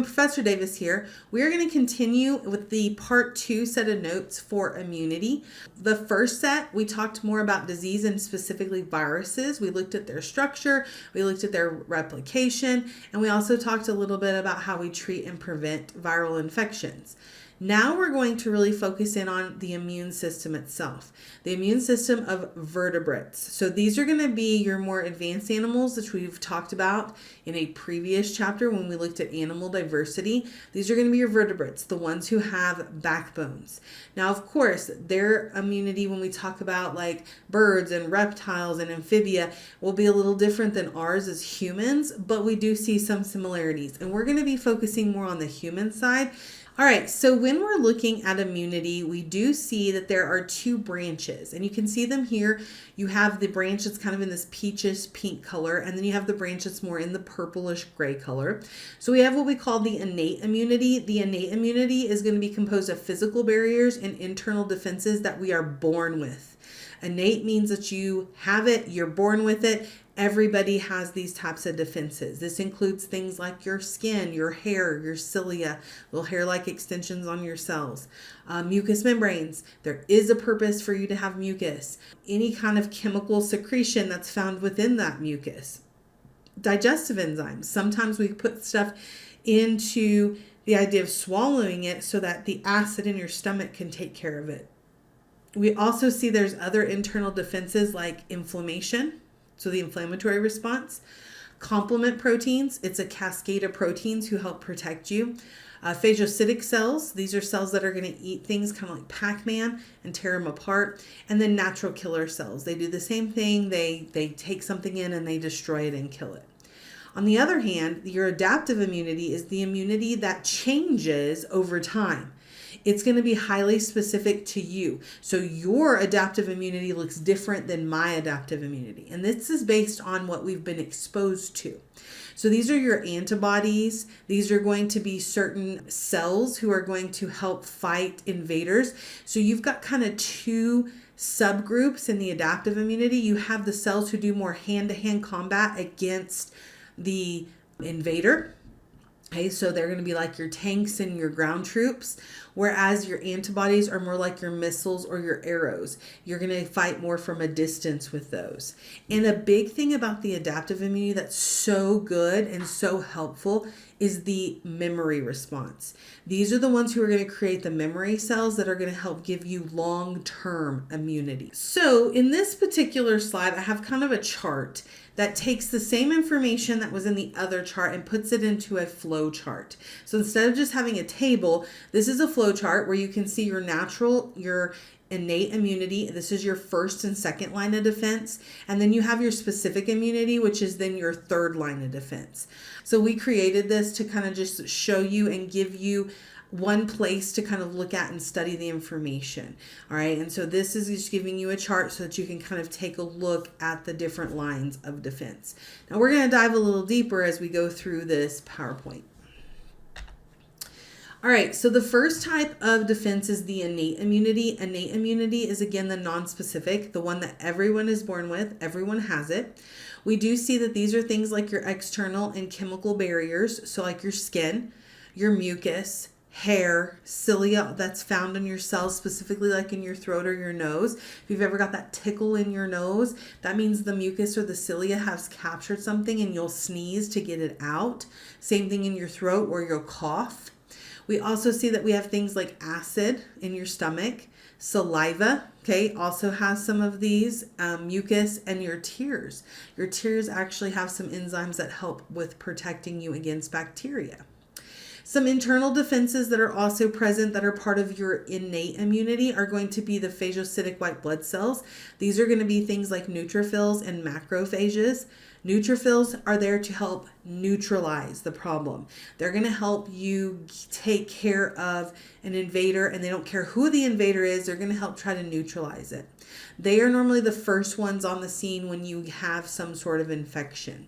Professor Davis here. We are going to continue with the part 2 set of notes for immunity. The first set, we talked more about disease and specifically viruses. We looked at their structure, we looked at their replication, and we also talked a little bit about how we treat and prevent viral infections. Now we're going to really focus in on the immune system itself, the immune system of vertebrates. So these are going to be your more advanced animals, which we've talked about in a previous chapter when we looked at animal diversity. These are going to be your vertebrates, the ones who have backbones. Now, of course, their immunity when we talk about like birds and reptiles and amphibia will be a little different than ours as humans, but we do see some similarities. And we're going to be focusing more on the human side. All right, so when we're looking at immunity, we do see that there are 2 branches, and you can see them here. You have the branch that's kind of in this peachish pink color, and then you have the branch that's more in the purplish gray color. So we have what we call the innate immunity. The innate immunity is going to be composed of physical barriers and internal defenses that we are born with. Innate means that you have it, you're born with it. Everybody has these types of defenses. This includes things like your skin, your hair, your cilia, little hair-like extensions on your cells, mucous membranes. There is a purpose for you to have mucus. Any kind of chemical secretion that's found within that mucus. Digestive enzymes. Sometimes we put stuff into the idea of swallowing it so that the acid in your stomach can take care of it. We also see there's other internal defenses like inflammation. So the inflammatory response, complement proteins, it's a cascade of proteins who help protect you. Phagocytic cells, these are cells that are going to eat things kind of like Pac-Man and tear them apart. And then natural killer cells, they do the same thing. They take something in and they destroy it and kill it. On the other hand, your adaptive immunity is the immunity that changes over time. It's going to be highly specific to you. So your adaptive immunity looks different than my adaptive immunity. And this is based on what we've been exposed to. So these are your antibodies. These are going to be certain cells who are going to help fight invaders. So you've got kind of 2 subgroups in the adaptive immunity. You have the cells who do more hand-to-hand combat against the invader. Okay, so they're going to be like your tanks and your ground troops, whereas your antibodies are more like your missiles or your arrows. You're going to fight more from a distance with those. And a big thing about the adaptive immunity that's so good and so helpful is the memory response. These are the ones who are going to create the memory cells that are going to help give you long-term immunity. So in this particular slide, I have kind of a chart that takes the same information that was in the other chart and puts it into a flow chart. So instead of just having a table, this is a flow chart where you can see your innate immunity. This is your first and second line of defense. And then you have your specific immunity, which is then your third line of defense. So we created this to kind of just show you and give you one place to kind of look at and study the information. All right. And so this is just giving you a chart so that you can kind of take a look at the different lines of defense. Now we're going to dive a little deeper as we go through this PowerPoint. All right, so the first type of defense is the innate immunity. Innate immunity is, again, the non-specific, the one that everyone is born with. Everyone has it. We do see that these are things like your external and chemical barriers, so like your skin, your mucus, hair, cilia that's found in your cells, specifically like in your throat or your nose. If you've ever got that tickle in your nose, that means the mucus or the cilia has captured something and you'll sneeze to get it out. Same thing in your throat or you'll cough. We also see that we have things like acid in your stomach, saliva, okay, also has some of these, mucus, and your tears. Your tears actually have some enzymes that help with protecting you against bacteria. Some internal defenses that are also present that are part of your innate immunity are going to be the phagocytic white blood cells. These are going to be things like neutrophils and macrophages. Neutrophils are there to help neutralize the problem. They're going to help you take care of an invader, and they don't care who the invader is. They're going to help try to neutralize it. They are normally the first ones on the scene when you have some sort of infection.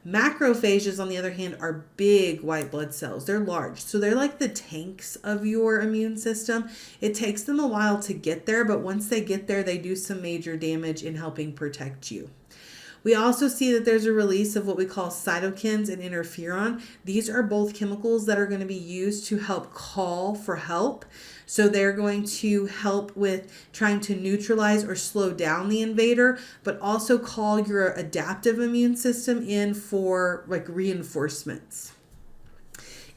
Macrophages, on the other hand, are big white blood cells. They're large. So they're like the tanks of your immune system. It takes them a while to get there, but once they get there, they do some major damage in helping protect you. We also see that there's a release of what we call cytokines and interferon. These are both chemicals that are going to be used to help call for help. So they're going to help with trying to neutralize or slow down the invader, but also call your adaptive immune system in for like reinforcements.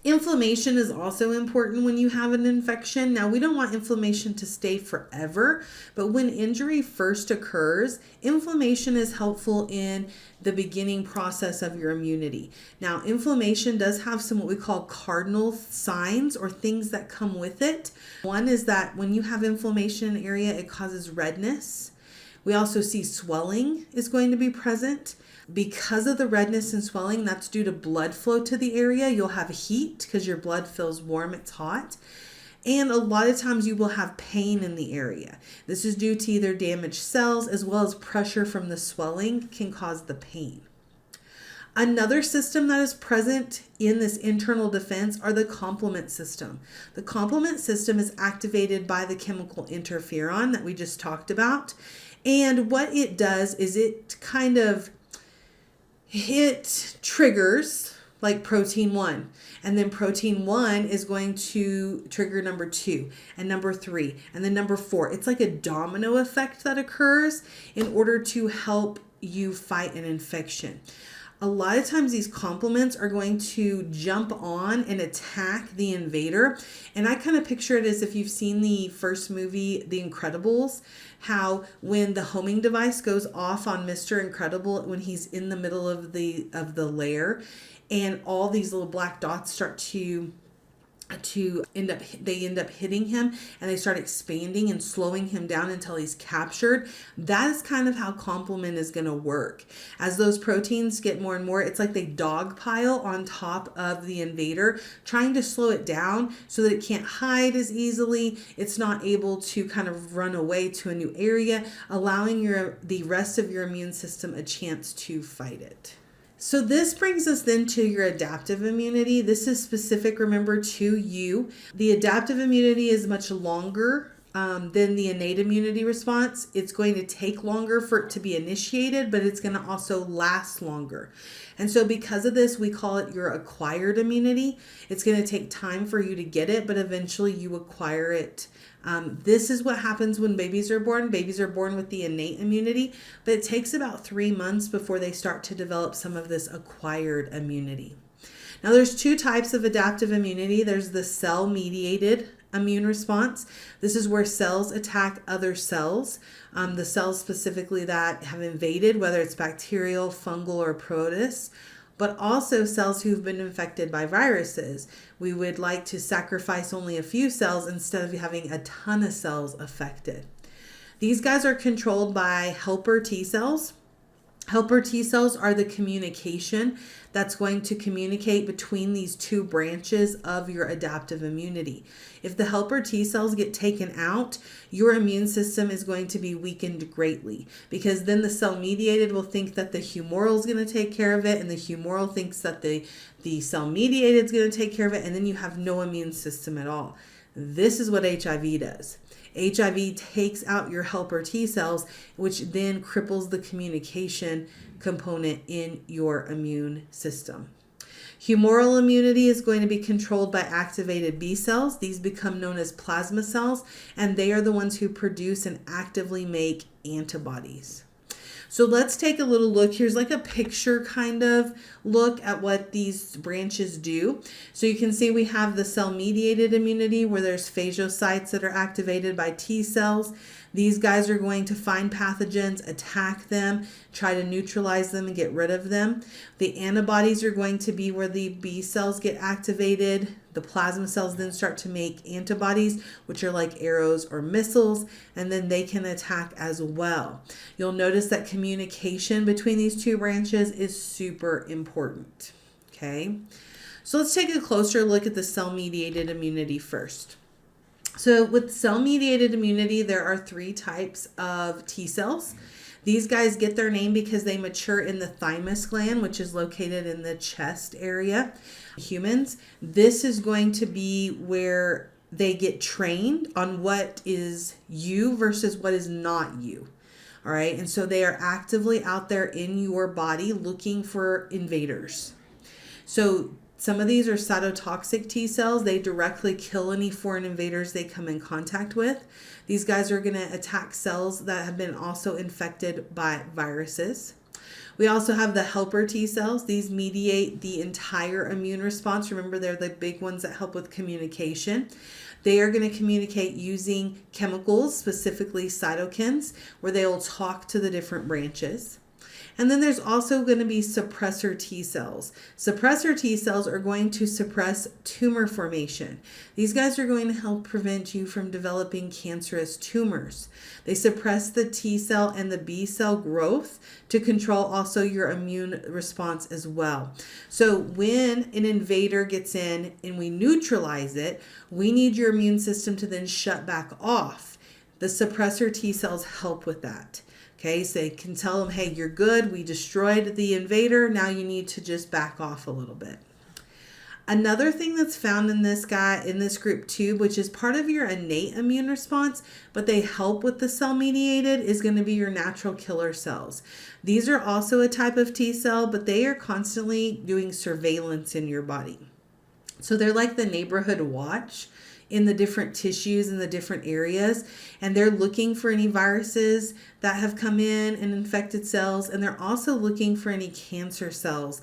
Inflammation is also important when you have an infection. Now, we don't want inflammation to stay forever, but when injury first occurs, inflammation is helpful in the beginning process of your immunity. Now, inflammation does have some what we call cardinal signs or things that come with it. One is that when you have inflammation in an area, it causes redness. We also see swelling is going to be present. Because of the redness and swelling, that's due to blood flow to the area. You'll have heat because your blood feels warm, it's hot. And a lot of times you will have pain in the area. This is due to either damaged cells as well as pressure from the swelling can cause the pain. Another system that is present in this internal defense are the complement system. The complement system is activated by the chemical interferon that we just talked about. And what it does is it triggers like protein 1, and then protein 1 is going to trigger number 2 and number 3 and then number 4. It's like a domino effect that occurs in order to help you fight an infection. A lot of times these complements are going to jump on and attack the invader. And I kind of picture it as if you've seen the first movie, The Incredibles, how when the homing device goes off on Mr. Incredible, when he's in the middle of the lair, and all these little black dots start to end up hitting him, and they start expanding and slowing him down until he's captured. That is kind of how complement is going to work. As those proteins get more and more, it's like they dogpile on top of the invader, trying to slow it down so that it can't hide as easily. It's not able to kind of run away to a new area, allowing the rest of your immune system a chance to fight it. So this brings us then to your adaptive immunity. This is specific, remember, to you. The adaptive immunity is much longer than the innate immunity response. It's going to take longer for it to be initiated, but it's going to also last longer. And so because of this, we call it your acquired immunity. It's going to take time for you to get it, but eventually you acquire it. This is what happens when babies are born. Babies are born with the innate immunity, but it takes about 3 months before they start to develop some of this acquired immunity. Now, there's 2 types of adaptive immunity. There's the cell-mediated immune response. This is where cells attack other cells, the cells specifically that have invaded, whether it's bacterial, fungal, or protist, but also cells who've been infected by viruses. We would like to sacrifice only a few cells instead of having a ton of cells affected. These guys are controlled by helper T cells. Helper T cells are the communication that's going to communicate between these 2 branches of your adaptive immunity. If the helper T cells get taken out, your immune system is going to be weakened greatly, because then the cell-mediated will think that the humoral is going to take care of it, and the humoral thinks that the cell-mediated is going to take care of it, and then you have no immune system at all. This is what HIV does. HIV takes out your helper T cells, which then cripples the communication component in your immune system. Humoral immunity is going to be controlled by activated B cells. These become known as plasma cells, and they are the ones who produce and actively make antibodies. So let's take a little look. Here's like a picture kind of look at what these branches do. So you can see we have the cell-mediated immunity where there's phagocytes that are activated by T cells. These guys are going to find pathogens, attack them, try to neutralize them and get rid of them. The antibodies are going to be where the B cells get activated. The plasma cells then start to make antibodies, which are like arrows or missiles, and then they can attack as well. You'll notice that communication between these 2 branches is super important. Okay, so let's take a closer look at the cell-mediated immunity first. So with cell-mediated immunity, there are 3 types of T cells. These guys get their name because they mature in the thymus gland, which is located in the chest area. Humans, this is going to be where they get trained on what is you versus what is not you. All right. And so they are actively out there in your body looking for invaders. So some of these are cytotoxic T cells. They directly kill any foreign invaders they come in contact with. These guys are going to attack cells that have been also infected by viruses. We also have the helper T cells. These mediate the entire immune response. Remember, they're the big ones that help with communication. They are going to communicate using chemicals, specifically cytokines, where they will talk to the different branches. And then there's also going to be suppressor T cells. Suppressor T cells are going to suppress tumor formation. These guys are going to help prevent you from developing cancerous tumors. They suppress the T cell and the B cell growth to control also your immune response as well. So when an invader gets in and we neutralize it, we need your immune system to then shut back off. The suppressor T cells help with that. Okay, so they can tell them, hey, you're good. We destroyed the invader. Now you need to just back off a little bit. Another thing that's found in this group too, which is part of your innate immune response, but they help with the cell-mediated, is going to be your natural killer cells. These are also a type of T cell, but they are constantly doing surveillance in your body. So they're like the neighborhood watch in the different tissues in the different areas, and they're looking for any viruses that have come in and infected cells, and they're also looking for any cancer cells,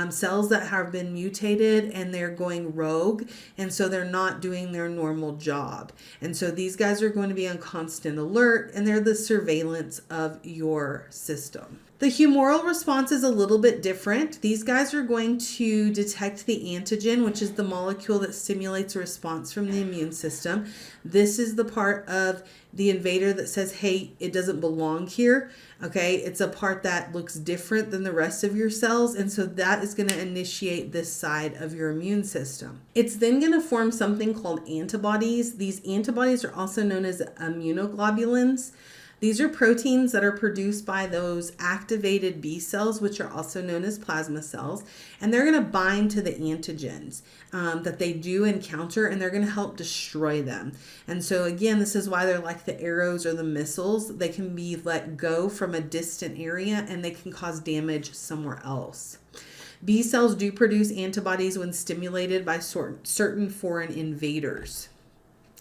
cells that have been mutated and they're going rogue, and so they're not doing their normal job. And so these guys are going to be on constant alert, and they're the surveillance of your system. The humoral response is a little bit different. These guys are going to detect the antigen, which is the molecule that stimulates a response from the immune system. This is the part of the invader that says, hey, it doesn't belong here. Okay, it's a part that looks different than the rest of your cells, and so that is going to initiate this side of your immune system. It's then going to form something called antibodies. These antibodies are also known as immunoglobulins. These are proteins that are produced by those activated B cells, which are also known as plasma cells, and they're going to bind to the antigens that they do encounter, and they're going to help destroy them. And so again, this is why they're like the arrows or the missiles. They can be let go from a distant area and they can cause damage somewhere else. B cells do produce antibodies when stimulated by certain foreign invaders.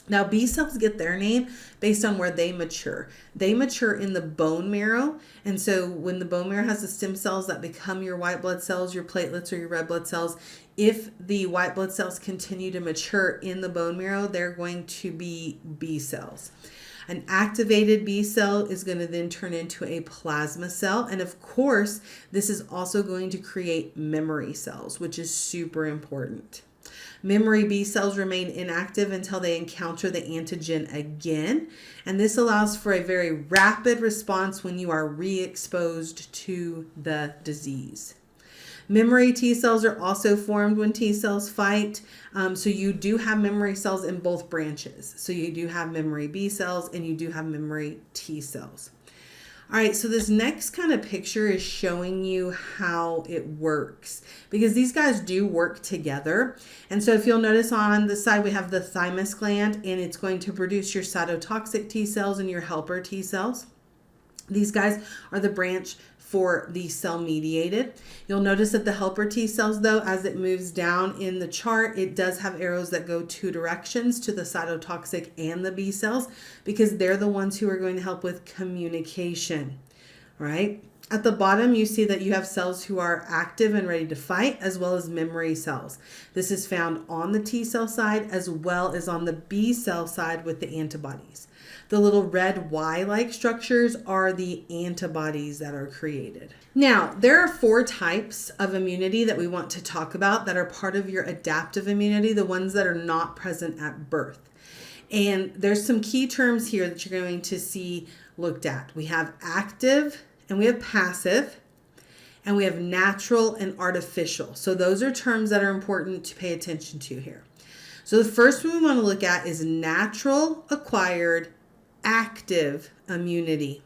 Now, B cells get their name based on where they mature. They mature in the bone marrow. And so when the bone marrow has the stem cells that become your white blood cells, your platelets, or your red blood cells, if the white blood cells continue to mature in the bone marrow, they're going to be B cells. An activated B cell is going to then turn into a plasma cell. And of course, this is also going to create memory cells, which is super important. Memory B cells remain inactive until they encounter the antigen again, and this allows for a very rapid response when you are re-exposed to the disease. Memory T cells are also formed when T cells fight, so you do have memory cells in both branches. So you do have memory B cells and you do have memory T cells. All right, so this next kind of picture is showing you how it works, because these guys do work together. And so if you'll notice on the side, we have the thymus gland, and it's going to produce your cytotoxic T cells and your helper T cells. These guys are the branch for the cell-mediated. You'll notice that the helper T cells, though, as it moves down in the chart, it does have arrows that go two directions, to the cytotoxic and the B cells, because they're the ones who are going to help with communication, right? At the bottom, you see that you have cells who are active and ready to fight, as well as memory cells. This is found on the T cell side as well as on the B cell side with the antibodies. The little red Y-like structures are the antibodies that are created. Now, there are 4 types of immunity that we want to talk about that are part of your adaptive immunity, the ones that are not present at birth. And there's some key terms here that you're going to see looked at. We have active and we have passive, and we have natural and artificial. So those are terms that are important to pay attention to here. So the first one we want to look at is natural acquired active immunity.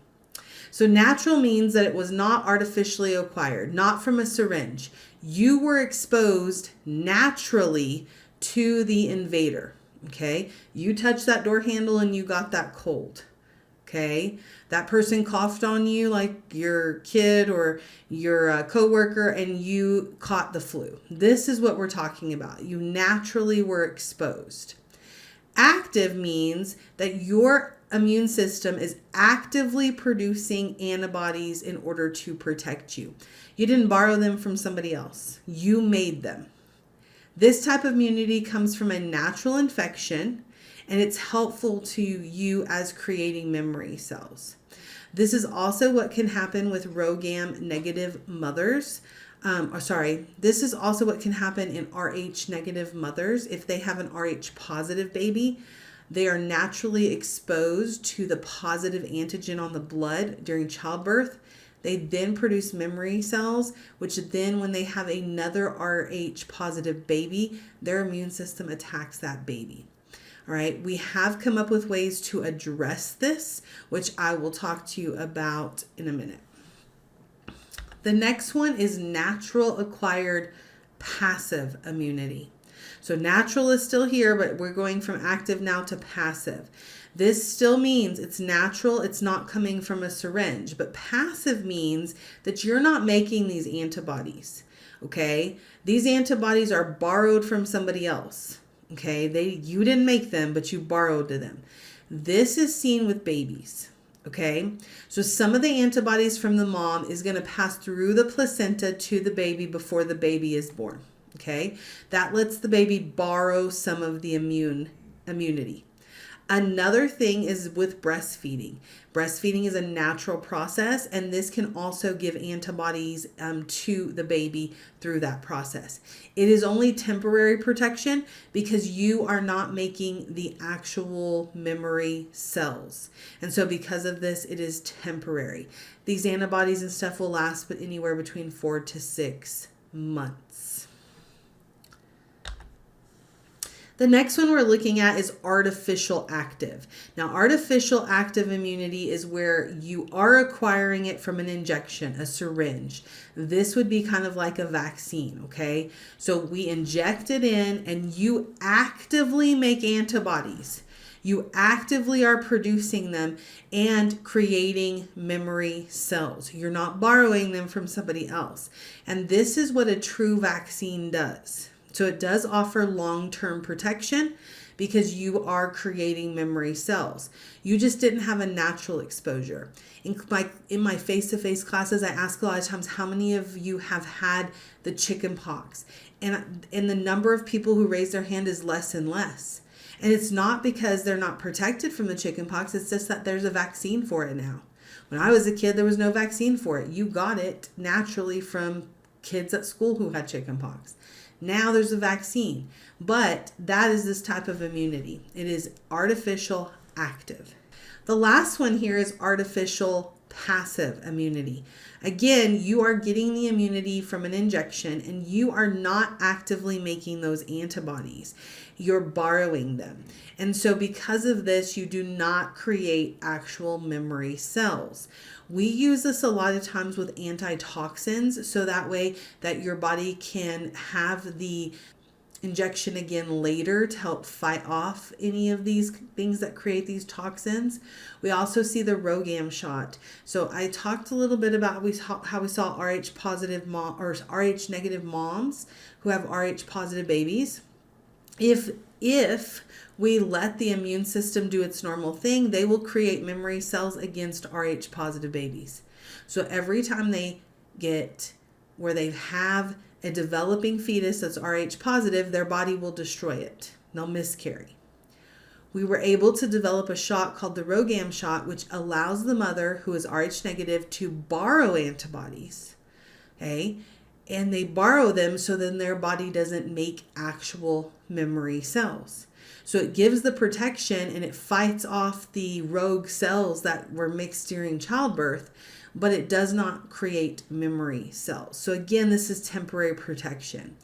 So natural means that it was not artificially acquired, not from a syringe. You were exposed naturally to the invader. Okay, you touched that door handle and you got that cold. Okay, that person coughed on you, like your kid or your coworker, and you caught the flu. This is what we're talking about. You naturally were exposed. Active means that your immune system is actively producing antibodies in order to protect you. You didn't borrow them from somebody else. You made them. This type of immunity comes from a natural infection, and it's helpful to you as creating memory cells. This is also what can happen with RhoGAM negative mothers. This is also what can happen in Rh negative mothers. If they have an Rh positive baby, they are naturally exposed to the positive antigen on the blood during childbirth. They then produce memory cells, which then when they have another Rh positive baby, their immune system attacks that baby. All right, we have come up with ways to address this, which I will talk to you about in a minute. The next one is natural acquired passive immunity. So natural is still here, but we're going from active now to passive. This still means it's natural, it's not coming from a syringe, but passive means that you're not making these antibodies, okay? These antibodies are borrowed from somebody else, okay? You didn't make them, but you borrowed to them. This is seen with babies. Okay, so some of the antibodies from the mom is going to pass through the placenta to the baby before the baby is born. Okay, that lets the baby borrow some of the immunity. Another thing is with breastfeeding. Breastfeeding is a natural process, and this can also give antibodies to the baby through that process. It is only temporary protection because you are not making the actual memory cells. And so because of this, it is temporary. These antibodies and stuff will last but anywhere between 4 to 6 months. The next one we're looking at is artificial active. Now, artificial active immunity is where you are acquiring it from an injection, a syringe. This would be kind of like a vaccine, okay? So we inject it in and you actively make antibodies. You actively are producing them and creating memory cells. You're not borrowing them from somebody else. And this is what a true vaccine does. So it does offer long-term protection because you are creating memory cells. You just didn't have a natural exposure. In my face-to-face classes, I ask a lot of times, how many of you have had the chicken pox? And the number of people who raise their hand is less and less. And it's not because they're not protected from the chicken pox, it's just that there's a vaccine for it now. When I was a kid, there was no vaccine for it. You got it naturally from kids at school who had chicken pox. Now there's a vaccine, but that is this type of immunity. It is artificial active. The last one here is artificial passive immunity. Again, you are getting the immunity from an injection and you are not actively making those antibodies. You're borrowing them. And so because of this, you do not create actual memory cells. We use this a lot of times with antitoxins, so that way that your body can have the injection again later to help fight off any of these things that create these toxins. We also see the RhoGAM shot. So I talked a little bit about how we saw Rh positive or Rh negative moms who have Rh positive babies. If we let the immune system do its normal thing, they will create memory cells against Rh positive babies. So every time they get where they have a developing fetus that's Rh positive, their body will destroy it. They'll miscarry. We were able to develop a shot called the RhoGAM shot, which allows the mother who is Rh negative to borrow antibodies. Okay? And they borrow them so then their body doesn't make actual memory cells. So it gives the protection and it fights off the rogue cells that were mixed during childbirth, but it does not create memory cells. So again, this is temporary protection.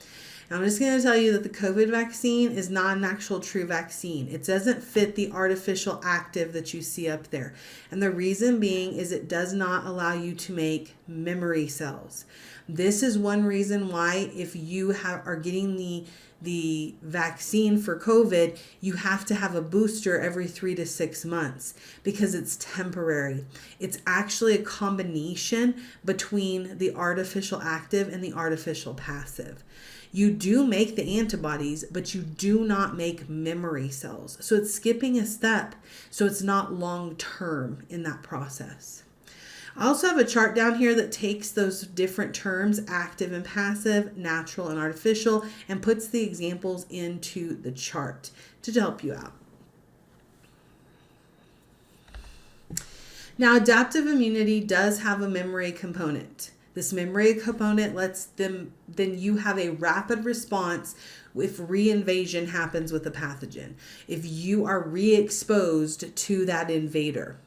Now I'm just going to tell you that the COVID vaccine is not an actual true vaccine. It doesn't fit the artificial active that you see up there. And the reason being is it does not allow you to make memory cells. This is one reason why if you are getting the the vaccine for COVID, you have to have a booster every 3 to 6 months because it's temporary. It's actually a combination between the artificial active and the artificial passive. You do make the antibodies, but you do not make memory cells. So it's skipping a step. So it's not long term in that process. I also have a chart down here that takes those different terms, active and passive, natural and artificial, and puts the examples into the chart to help you out. Now, adaptive immunity does have a memory component. This memory component lets then you have a rapid response if reinvasion happens with a pathogen, if you are re-exposed to that invader.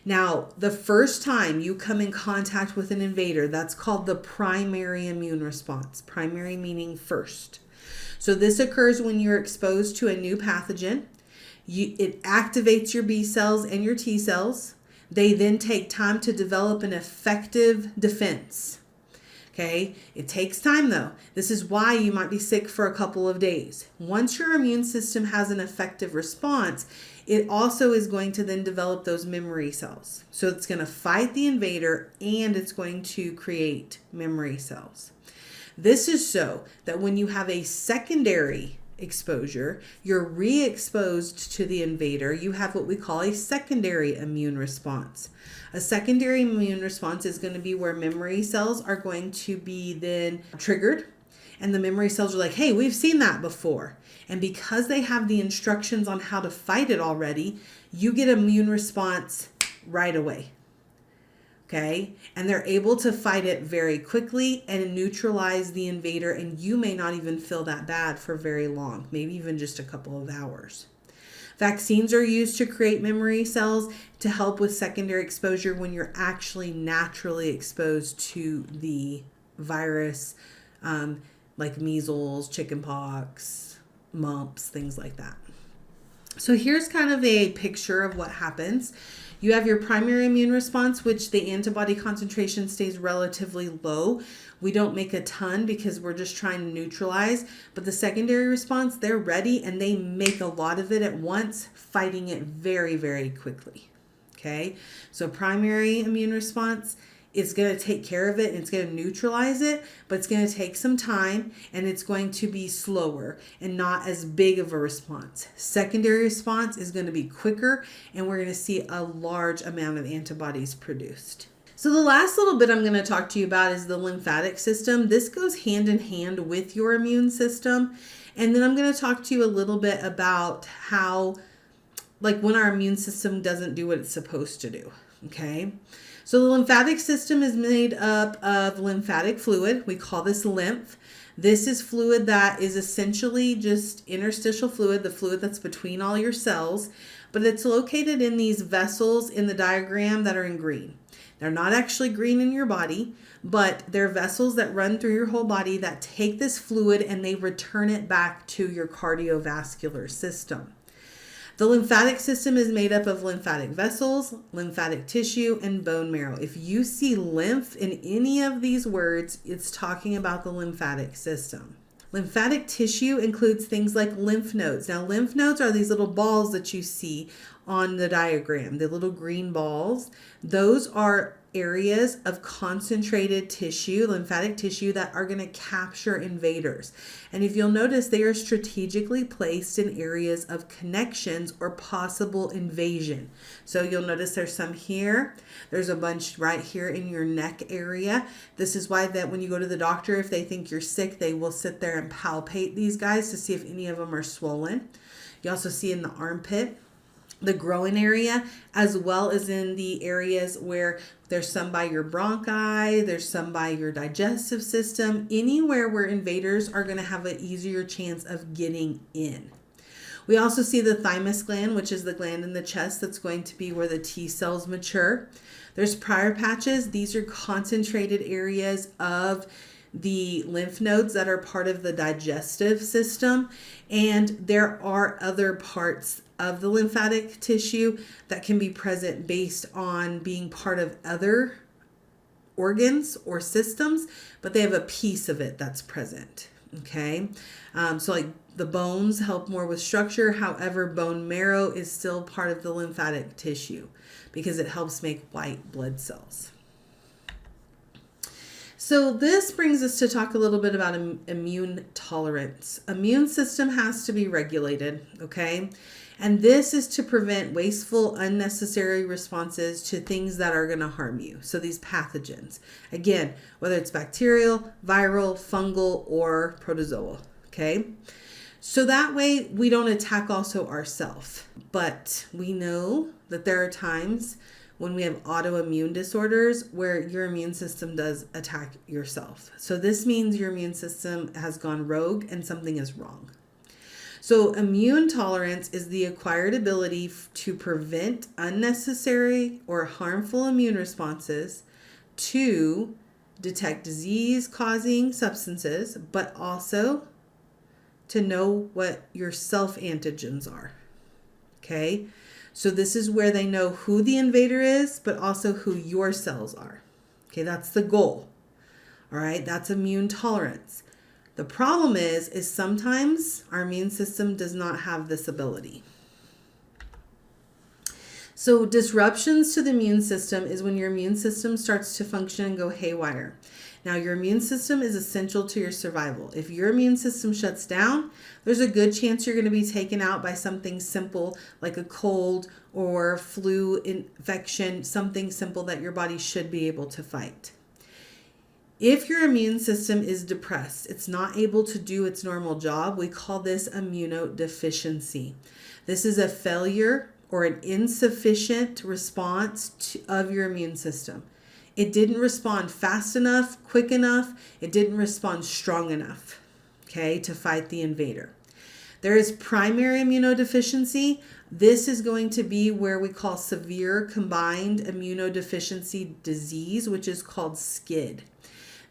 Now, the first time you come in contact with an invader, that's called the primary immune response. Primary meaning first. So this occurs when you're exposed to a new pathogen. It activates your B cells and your T cells. They then take time to develop an effective defense. Okay, it takes time though. This is why you might be sick for a couple of days. Once your immune system has an effective response, it also is going to then develop those memory cells. So it's going to fight the invader and it's going to create memory cells. This is so that when you have a secondary exposure, you're re-exposed to the invader, you have what we call a secondary immune response. A secondary immune response is going to be where memory cells are going to be then triggered, and the memory cells are like, hey, we've seen that before. And because they have the instructions on how to fight it already, you get immune response right away. Okay, and they're able to fight it very quickly and neutralize the invader, and you may not even feel that bad for very long, maybe even just a couple of hours. Vaccines are used to create memory cells to help with secondary exposure when you're actually naturally exposed to the virus, like measles, chickenpox, mumps, things like that. So here's kind of a picture of what happens. You have your primary immune response, which the antibody concentration stays relatively low. We don't make a ton because we're just trying to neutralize. But the secondary response, they're ready and they make a lot of it at once, fighting it very, very quickly. Okay, so primary immune response is going to take care of it and it's going to neutralize it, but it's going to take some time and it's going to be slower and not as big of a response. Secondary response is going to be quicker and we're going to see a large amount of antibodies produced. So the last little bit I'm going to talk to you about is the lymphatic system. This goes hand in hand with your immune system. And then I'm going to talk to you a little bit about how, like when our immune system doesn't do what it's supposed to do. Okay. So the lymphatic system is made up of lymphatic fluid. We call this lymph. This is fluid that is essentially just interstitial fluid, the fluid that's between all your cells, but it's located in these vessels in the diagram that are in green. They're not actually green in your body, but they're vessels that run through your whole body that take this fluid and they return it back to your cardiovascular system. The lymphatic system is made up of lymphatic vessels, lymphatic tissue, and bone marrow. If you see lymph in any of these words, it's talking about the lymphatic system. Lymphatic tissue includes things like lymph nodes. Now, lymph nodes are these little balls that you see on the diagram, the little green balls. Those are areas of concentrated tissue, lymphatic tissue, that are going to capture invaders. And if you'll notice, they are strategically placed in areas of connections or possible invasion. So you'll notice there's some here. There's a bunch right here in your neck area. This is why that when you go to the doctor, if they think you're sick, they will sit there and palpate these guys to see if any of them are swollen. You also see in the armpit, the groin area, as well as in the areas where there's some by your bronchi, there's some by your digestive system, anywhere where invaders are going to have an easier chance of getting in. We also see the thymus gland, which is the gland in the chest that's going to be where the T cells mature. There's prior patches. These are concentrated areas of the lymph nodes that are part of the digestive system. And there are other parts of the lymphatic tissue that can be present based on being part of other organs or systems, but they have a piece of it that's present. Okay. So like the bones help more with structure. However, bone marrow is still part of the lymphatic tissue because it helps make white blood cells. So this brings us to talk a little bit about immune tolerance. Immune system has to be regulated, okay? And this is to prevent wasteful, unnecessary responses to things that are going to harm you. So these pathogens, again, whether it's bacterial, viral, fungal, or protozoal, okay? So that way we don't attack also ourselves. But we know that there are times when we have autoimmune disorders where your immune system does attack yourself. So this means your immune system has gone rogue and something is wrong. So immune tolerance is the acquired ability to prevent unnecessary or harmful immune responses to detect disease-causing substances, but also to know what your self-antigens are. Okay? So this is where they know who the invader is, but also who your cells are. Okay, that's the goal. All right, that's immune tolerance. The problem is sometimes our immune system does not have this ability. So disruptions to the immune system is when your immune system starts to function and go haywire. Now, your immune system is essential to your survival. If your immune system shuts down, there's a good chance you're going to be taken out by something simple like a cold or flu infection, something simple that your body should be able to fight. If your immune system is depressed, it's not able to do its normal job, we call this immunodeficiency. This is a failure or an insufficient response of your immune system. It didn't respond fast enough, quick enough. It didn't respond strong enough, okay, to fight the invader. There is primary immunodeficiency. This is going to be where we call severe combined immunodeficiency disease, which is called SCID.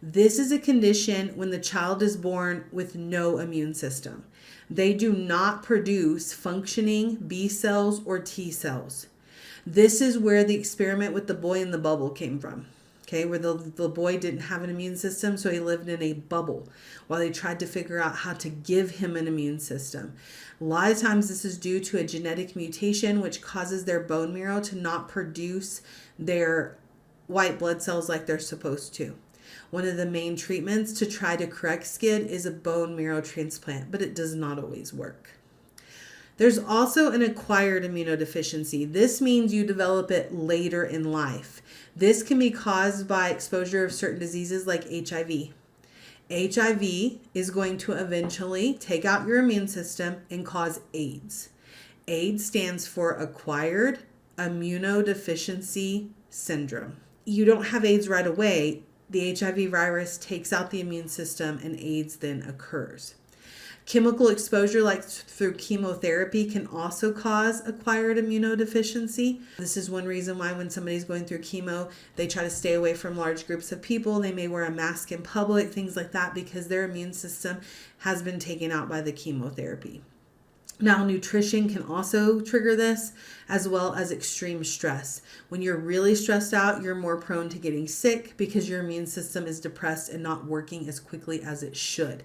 This is a condition when the child is born with no immune system. They do not produce functioning B cells or T cells. This is where the experiment with the boy in the bubble came from. Okay, where the boy didn't have an immune system, so he lived in a bubble while they tried to figure out how to give him an immune system. A lot of times this is due to a genetic mutation which causes their bone marrow to not produce their white blood cells like they're supposed to. One of the main treatments to try to correct SCID is a bone marrow transplant, but it does not always work. There's also an acquired immunodeficiency. This means you develop it later in life. This can be caused by exposure of certain diseases like HIV. HIV is going to eventually take out your immune system and cause AIDS. AIDS stands for Acquired Immunodeficiency Syndrome. You don't have AIDS right away. The HIV virus takes out the immune system and AIDS then occurs. Chemical exposure, like through chemotherapy, can also cause acquired immunodeficiency. This is one reason why when somebody's going through chemo, they try to stay away from large groups of people. They may wear a mask in public, things like that, because their immune system has been taken out by the chemotherapy. Malnutrition can also trigger this, as well as extreme stress. When you're really stressed out, you're more prone to getting sick because your immune system is depressed and not working as quickly as it should.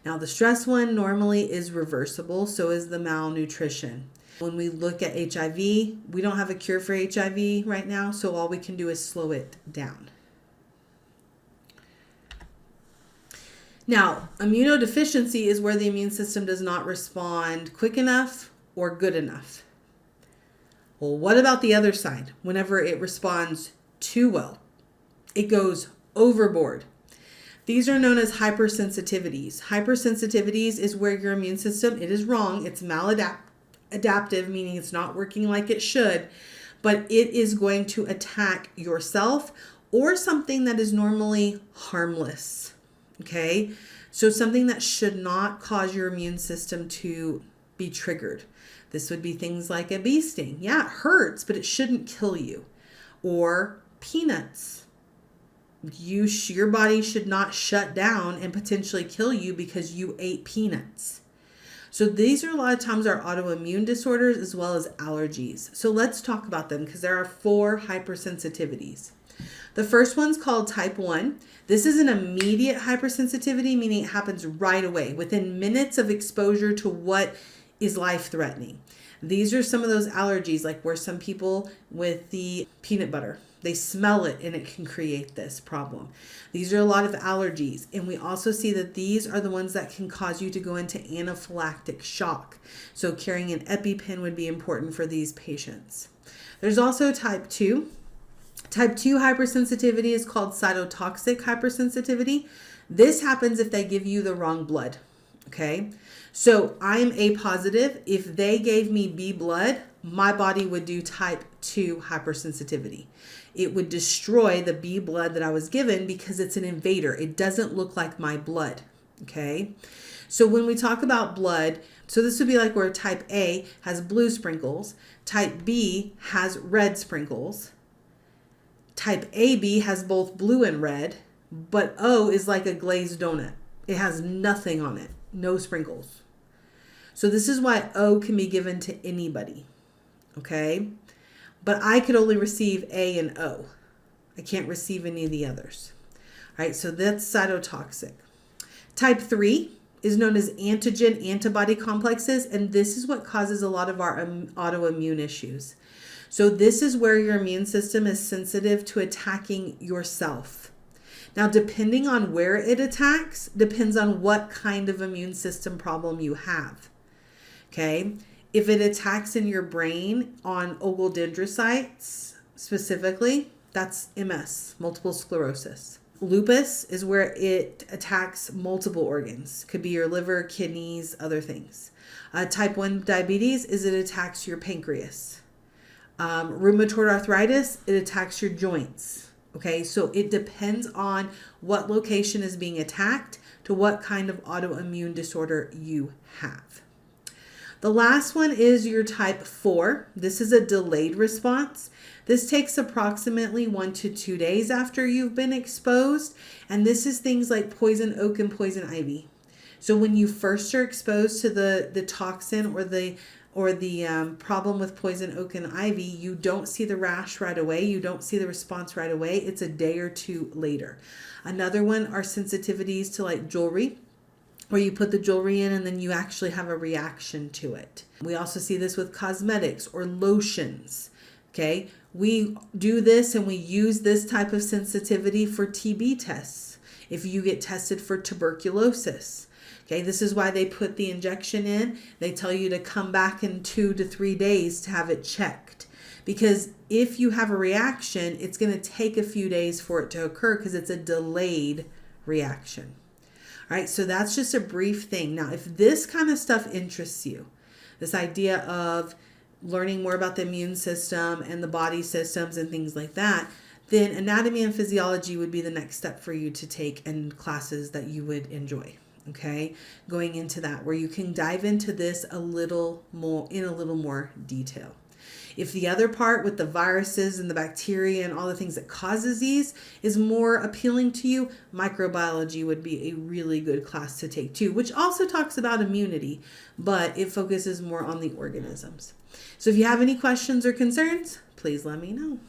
Now, the stress one normally is reversible, so is the malnutrition. When we look at HIV, we don't have a cure for HIV right now, so all we can do is slow it down. Now, immunodeficiency is where the immune system does not respond quick enough or good enough. Well, what about the other side? Whenever it responds too well, it goes overboard. These are known as hypersensitivities. Hypersensitivities is where your immune system, it is wrong, it's maladaptive, meaning it's not working like it should, but it is going to attack yourself or something that is normally harmless. Okay, so something that should not cause your immune system to be triggered. This would be things like a bee sting. Yeah, it hurts, but it shouldn't kill you. Or peanuts. Your body should not shut down and potentially kill you because you ate peanuts. So these are a lot of times our autoimmune disorders as well as allergies. So let's talk about them because there are 4 hypersensitivities. The first one's called type 1. This is an immediate hypersensitivity, meaning it happens right away, within minutes of exposure to what is life-threatening. These are some of those allergies, like where some people with the peanut butter, they smell it and it can create this problem. These are a lot of allergies. And we also see that these are the ones that can cause you to go into anaphylactic shock. So carrying an EpiPen would be important for these patients. There's also type 2. Type 2 hypersensitivity is called cytotoxic hypersensitivity. This happens if they give you the wrong blood. Okay, so I'm A positive. If they gave me B blood, my body would do type 2 hypersensitivity. It would destroy the B blood that I was given because it's an invader. It doesn't look like my blood. Okay, so when we talk about blood, so this would be like where type A has blue sprinkles, type B has red sprinkles, type AB has both blue and red, but O is like a glazed donut. It has nothing on it. No sprinkles. So this is why O can be given to anybody, okay? But I could only receive A and O. I can't receive any of the others. All right, so that's cytotoxic. Type 3 is known as antigen antibody complexes, and this is what causes a lot of our autoimmune issues. So this is where your immune system is sensitive to attacking yourself. Now, depending on where it attacks, depends on what kind of immune system problem you have. Okay? If it attacks in your brain on oligodendrocytes specifically, that's MS, multiple sclerosis. Lupus is where it attacks multiple organs. Could be your liver, kidneys, other things. Type 1 diabetes is it attacks your pancreas. Rheumatoid arthritis, it attacks your joints. Okay, so it depends on what location is being attacked to what kind of autoimmune disorder you have. The last one is your type 4. This is a delayed response. This takes approximately 1 to 2 days after you've been exposed. And this is things like poison oak and poison ivy. So when you first are exposed to the toxin or the problem with poison oak and ivy, you don't see the rash right away. You don't see the response right away. It's a day or two later. Another one are sensitivities to like jewelry, where you put the jewelry in and then you actually have a reaction to it. We also see this with cosmetics or lotions. Okay, we do this and we use this type of sensitivity for TB tests. If you get tested for tuberculosis, okay, this is why they put the injection in. They tell you to come back in 2 to 3 days to have it checked. Because if you have a reaction, it's going to take a few days for it to occur because it's a delayed reaction. All right, so that's just a brief thing. Now, if this kind of stuff interests you, this idea of learning more about the immune system and the body systems and things like that, then anatomy and physiology would be the next step for you to take in classes that you would enjoy. Okay, going into that where you can dive into this a little more detail. If the other part with the viruses and the bacteria and all the things that causes these is more appealing to you, microbiology would be a really good class to take too, which also talks about immunity, but it focuses more on the organisms. So if you have any questions or concerns, please let me know.